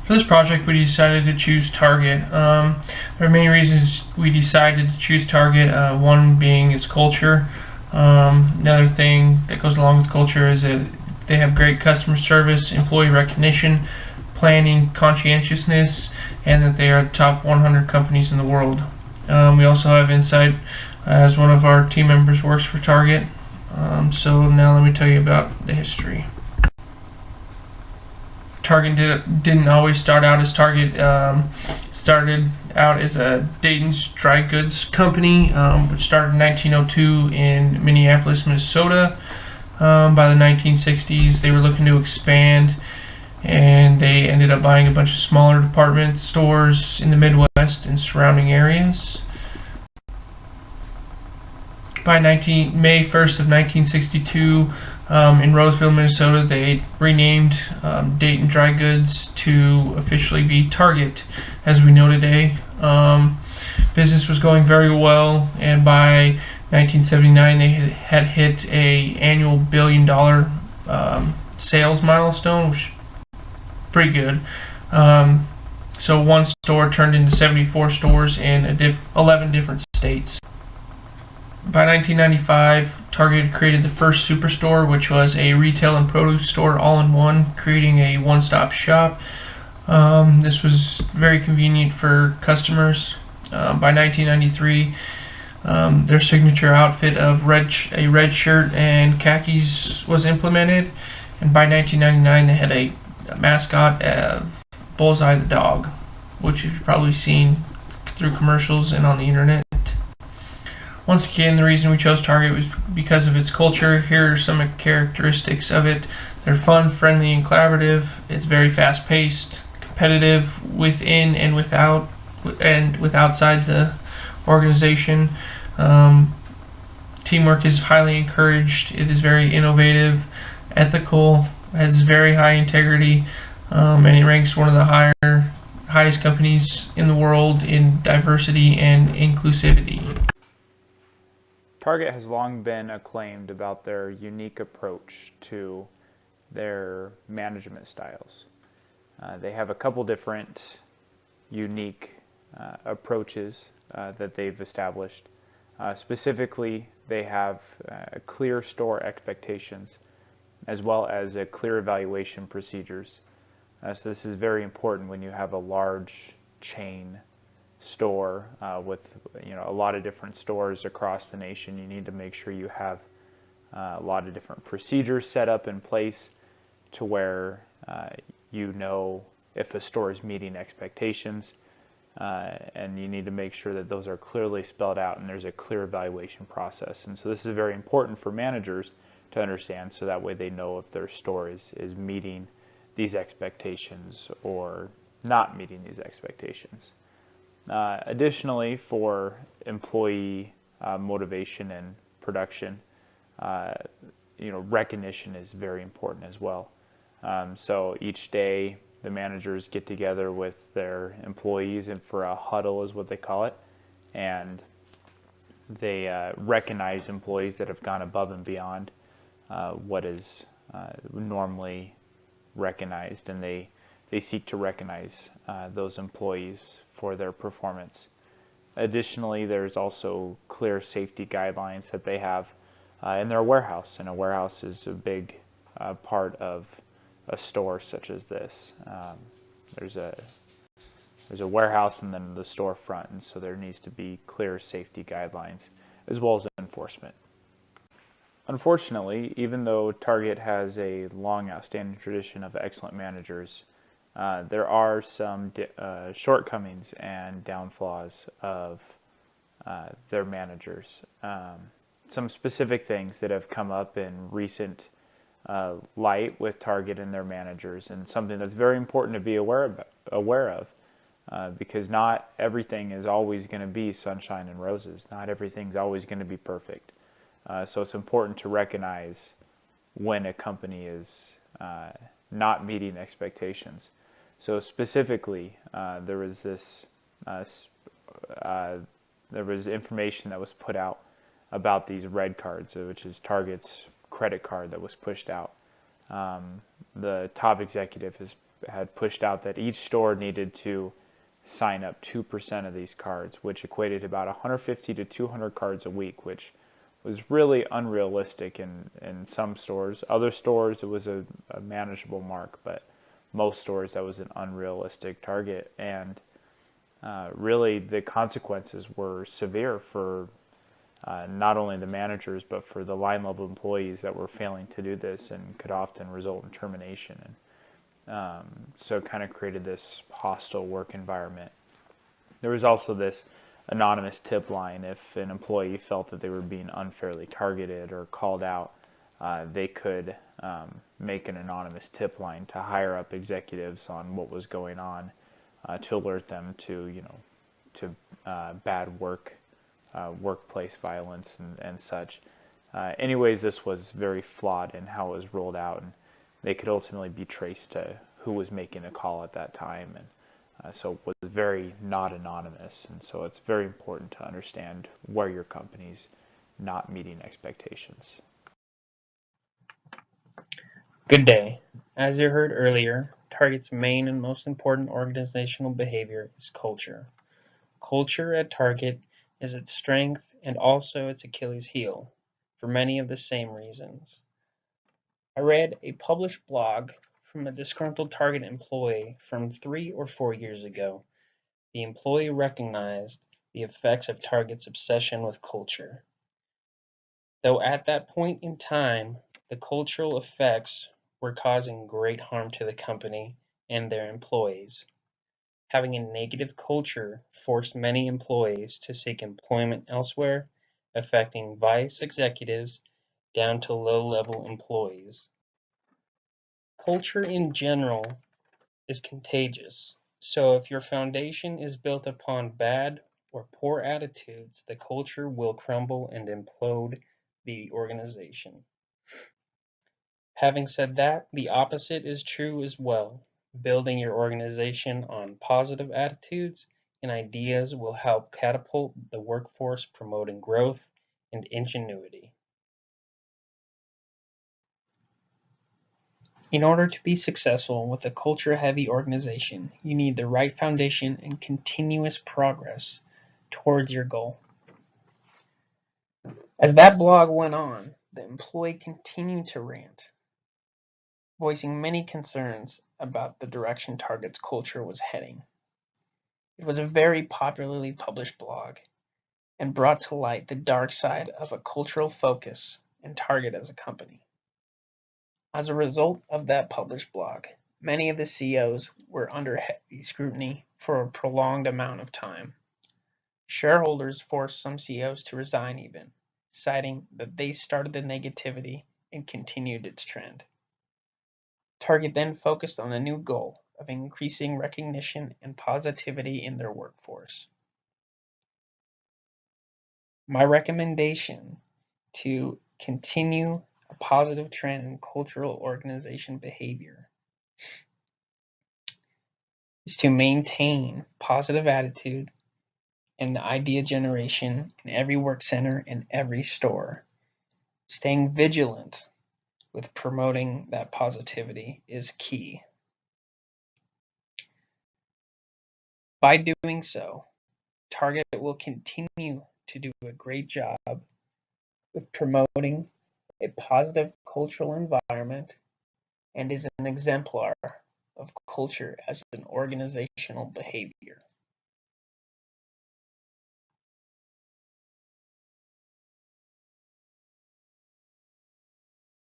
For this project, we decided to choose Target. There are many reasons we decided to choose Target. One being its culture. Another thing that goes along with culture is that they have great customer service, employee recognition, planning, conscientiousness, and that they are top 100 companies in the world. We also have insight as one of our team members works for Target. So now let me tell you about the history. Target didn't always start out as Target. Started out as a Dayton's dry goods company, which started in 1902 in Minneapolis, Minnesota. By the 1960s, they were looking to expand, and they ended up buying a bunch of smaller department stores in the Midwest and surrounding areas. By May 1st of 1962, in Roseville, Minnesota, they renamed Dayton Dry Goods to officially be Target, as we know today. Business was going very well, and by 1979, they had hit a annual $1 billion sales milestone, which is pretty good. So one store turned into 74 stores in 11 different states. By 1995, Target created the first superstore, which was a retail and produce store all in one, creating a one-stop shop. This was very convenient for customers. By 1993, their signature outfit of a red shirt and khakis was implemented, and by 1999 they had a mascot, Bullseye the dog, which you've probably seen through commercials and on the internet. Once again, the reason we chose Target was because of its culture. Here are some characteristics of it. They're fun, friendly, and collaborative. It's very fast-paced, competitive within and with outside the organization. Teamwork is highly encouraged. It is very innovative, ethical, has very high integrity, and it ranks one of the highest companies in the world in diversity and inclusivity. Target has long been acclaimed about their unique approach to their management styles. They have a couple different unique approaches that they've established. Specifically, they have clear store expectations as well as clear evaluation procedures. So this is very important when you have a large chain store with a lot of different stores across the nation. You need to make sure you have a lot of different procedures set up in place to where you know if a store is meeting expectations, and you need to make sure that those are clearly spelled out and there's a clear evaluation process. And so this is very important for managers to understand, so that way they know if their store is meeting these expectations or not meeting these expectations. Additionally, for employee motivation and production, recognition is very important as well. So each day the managers get together with their employees and for a huddle is what they call it, and they recognize employees that have gone above and beyond what is normally recognized, and they seek to recognize those employees for their performance. Additionally, there's also clear safety guidelines that they have in their warehouse, and a warehouse is a big part of a store such as this. There's a warehouse and then the storefront, and so there needs to be clear safety guidelines as well as enforcement. Unfortunately, even though Target has a long outstanding tradition of excellent managers, there are some shortcomings and downfalls of their managers. Some specific things that have come up in recent light with Target and their managers, and something that's very important to be aware of, because not everything is always going to be sunshine and roses. Not everything's always going to be perfect. So it's important to recognize when a company is not meeting expectations. So specifically, there was information that was put out about these red cards, which is Target's credit card that was pushed out. The top executive had pushed out that each store needed to sign up 2% of these cards, which equated to about 150 to 200 cards a week, which was really unrealistic in some stores. Other stores, it was a manageable mark, but most stores, that was an unrealistic target. And really, the consequences were severe for not only the managers, but for the line level employees that were failing to do this, and could often result in termination. And so it kind of created this hostile work environment. There was also this anonymous tip line. If an employee felt that they were being unfairly targeted or called out, they could make an anonymous tip line to higher up executives on what was going on, to alert them to, bad workplace violence and such. Anyways, this was very flawed in how it was rolled out, and they could ultimately be traced to who was making a call at that time. And so it was very not anonymous. And so it's very important to understand where your company's not meeting expectations. Good day. As you heard earlier, Target's main and most important organizational behavior is culture. Culture at Target is its strength and also its Achilles heel, for many of the same reasons. I read a published blog from a disgruntled Target employee from 3 or 4 years ago. The employee recognized the effects of Target's obsession with culture. Though at that point in time, the cultural effects were causing great harm to the company and their employees. Having a negative culture forced many employees to seek employment elsewhere, affecting vice executives down to low-level employees. Culture in general is contagious, so if your foundation is built upon bad or poor attitudes, the culture will crumble and implode the organization. Having said that, the opposite is true as well. Building your organization on positive attitudes and ideas will help catapult the workforce, promoting growth and ingenuity. In order to be successful with a culture-heavy organization, you need the right foundation and continuous progress towards your goal. As that blog went on, the employee continued to rant, voicing many concerns about the direction Target's culture was heading. It was a very popularly published blog and brought to light the dark side of a cultural focus in Target as a company. As a result of that published blog, many of the CEOs were under heavy scrutiny for a prolonged amount of time. Shareholders forced some CEOs to resign even, citing that they started the negativity and continued its trend. Target then focused on a new goal of increasing recognition and positivity in their workforce. My recommendation to continue a positive trend in cultural organization behavior is to maintain positive attitude and idea generation in every work center and every store. Staying vigilant with promoting that positivity is key. By doing so, Target will continue to do a great job with promoting a positive cultural environment and is an exemplar of culture as an organizational behavior.